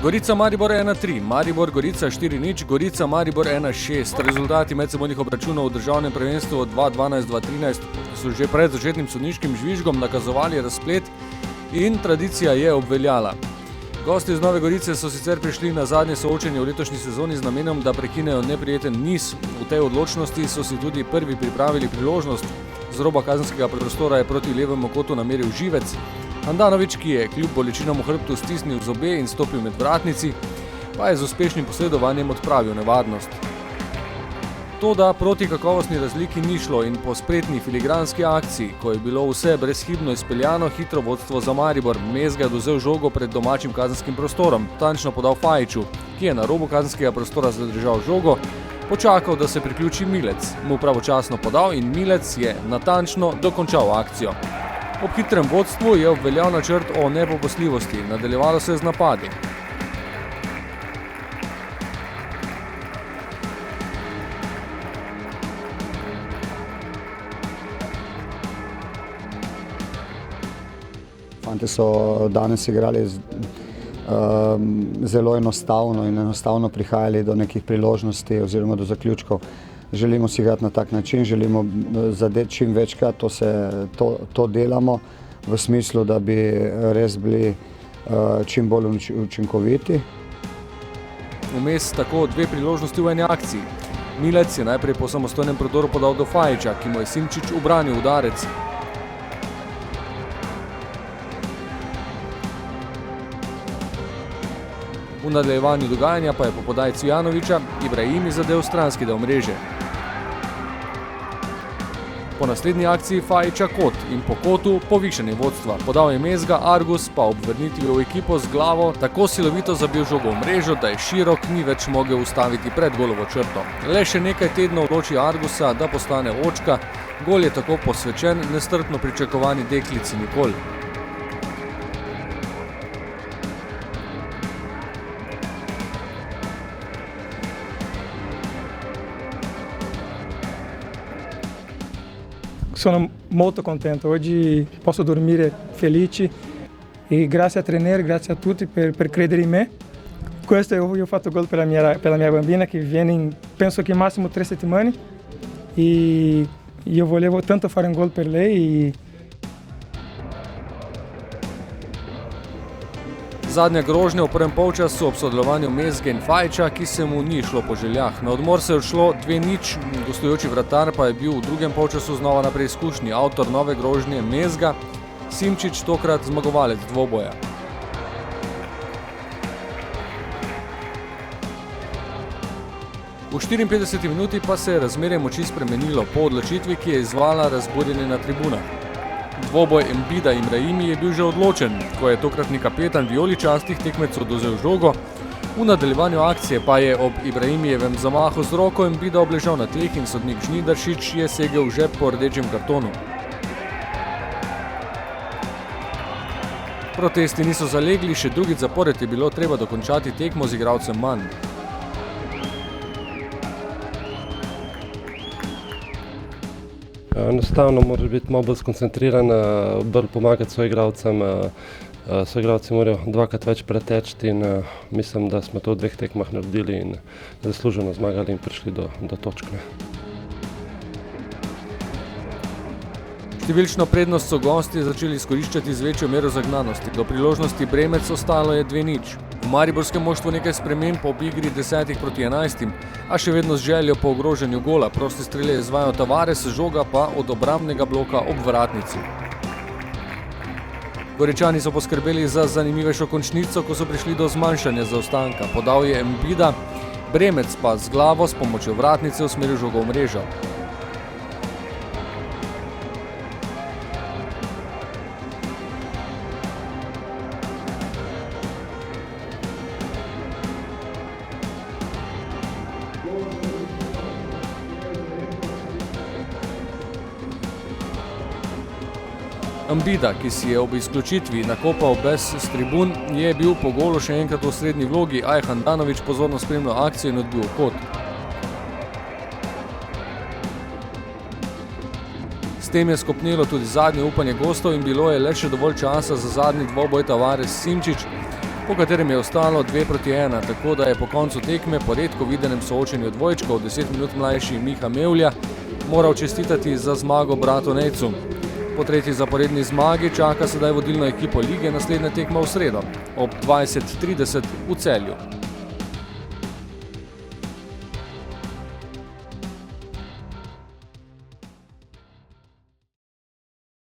Gorica Maribor 1-3, Maribor Gorica 4-0, Gorica Maribor 1-6. Rezultati medsebojnih obračunov v državnem prvenstvu 2-12-2-13 so že pred začetnim sodniškim žvižgom nakazovali razplet in tradicija je obveljala. Gosti iz Nove Gorice so sicer prišli na zadnje soočenje v letošnji sezoni z namenom, da prekinejo neprijeten niz. V tej odločnosti so si tudi prvi pripravili priložnost. Z roba kazenskega prostora je proti levemu kotu nameril živec. Handanović, ki je kljub bolečinam v hrbtu stisnil zobe in stopil med vratnici, pa je z uspešnim posredovanjem odpravil nevarnost. Toda proti kakovostni razliki ni šlo in po spretni filigranski akciji, ko je bilo vse brezhibno izpeljano, hitro vodstvo za Maribor. Mezga je dozel žogo pred domačim kazenskim prostorom, tančno podal Fajiću, ki je na robu kazenskega prostora zadržal žogo, počakal, da se priključi Milec, mu pravočasno podal in Milec je natančno dokončal akcijo. Ob hitrem vodstvu je obveljal načrt o nepopustljivosti, nadaljevalo se je z napadi. Fantje so danes igrali zelo enostavno in enostavno prihajali do nekih priložnosti oziroma do zaključkov. Želimo si igrati na tak način, želimo zadeti čim večkrat, to delamo v smislu, da bi res bili čim bolj učinkoviti. Vmes tako dve priložnosti v eni akciji. Milec je najprej po samostojnem prodoru podal do Fajića, ki mu je Simčič ubranil udarec. V nadaljevanju dogajanja pa je po podaji Cvijanovića Ibrahimi zadel stranski del mreže. Po naslednji akciji Fajića kot in po kotu povišanje vodstva. Podal je Mezga, Argus pa ob vrnitvi v ekipo z glavo tako silovito zabil žogo v mrežo, da je Širok ni več mogel ustaviti pred golovo črto. Le še nekaj tednov loči Argusa, da postane očka. Gol je tako posvečen nestrpno pričakovani deklici Nikol. Sono molto contento, oggi posso dormire felice e grazie al trainer, grazie a tutti per credere in me. Questo io ho fatto gol per la mia bambina che viene penso che massimo 3 settimane e io volevo tanto fare un gol per lei. Zadnja grožnja v prvem polčasu ob sodelovanju Mezge in Fajića, ki se mu ni šlo po željah. Na odmor se je odšlo 2-0, gostujoči vratar pa je bil v drugem polčasu znova na preizkušnji. Avtor nove grožnje Mezga, Simčič tokrat zmagovalec dvoboja. V 54 minuti pa se je razmerje moči spremenilo po odločitvi, ki je izvala razburjenje na tribunah. Dvoboj Embida in Ibrahimi je bil že odločen, ko je tokratni kapetan vijoličastih tekmecev dozel žogo. V nadaljevanju akcije pa je ob Ibrahimijevem zamahu z roko Embida obležal na tleh in sodnik Žnidaršič je segel v žep po rdečem kartonu. Protesti niso zalegli, še drugič zapored je bilo treba dokončati tekmo z igralcem manj. Enostavno moraš biti malo bolj skoncentriran, bolj pomagati soigralcem. Soigralci morajo dvakrat več preteči in mislim, da smo to v 2 tekmah naredili in zasluženo zmagali in prišli do točke. Številčno prednost so gosti začeli izkoriščati z večjo mero zagnanosti. Do priložnosti Bremec ostalo je 2-0. V mariborskem moštvu nekaj sprememb po igri 10-11, a še vedno z željo po ogrožanju gola. Proste strele je izvajal Tavares, žoga pa od obrambnega bloka ob vratnici. Goričani so poskrbeli za zanimivejšo končnico, ko so prišli do zmanjšanja zaostanka. Podal je Embida, Bremec pa z glavo s pomočjo vratnice usmeril žogo v mrežo. Embida, ki si je ob izključitvi nakopal bes s tribun, je bil po golu še enkrat v srednji vlogi, a je Handanović pozorno spremljal akcijo in odbil kot. S tem je skopnelo tudi zadnje upanje gostov in bilo je le še dovolj časa za zadnji dvoboj Tavares-Simčič. po katerem je ostalo 2-1, tako da je po koncu tekme po redko videnem soočenju dvojčkov 10 minut mlajši Miha Mevlja moral čestitati za zmago bratu Nejcu. Po tretji zaporedni zmagi čaka sedaj vodilno ekipo lige naslednja tekma v sredo ob 20:30 v Celju.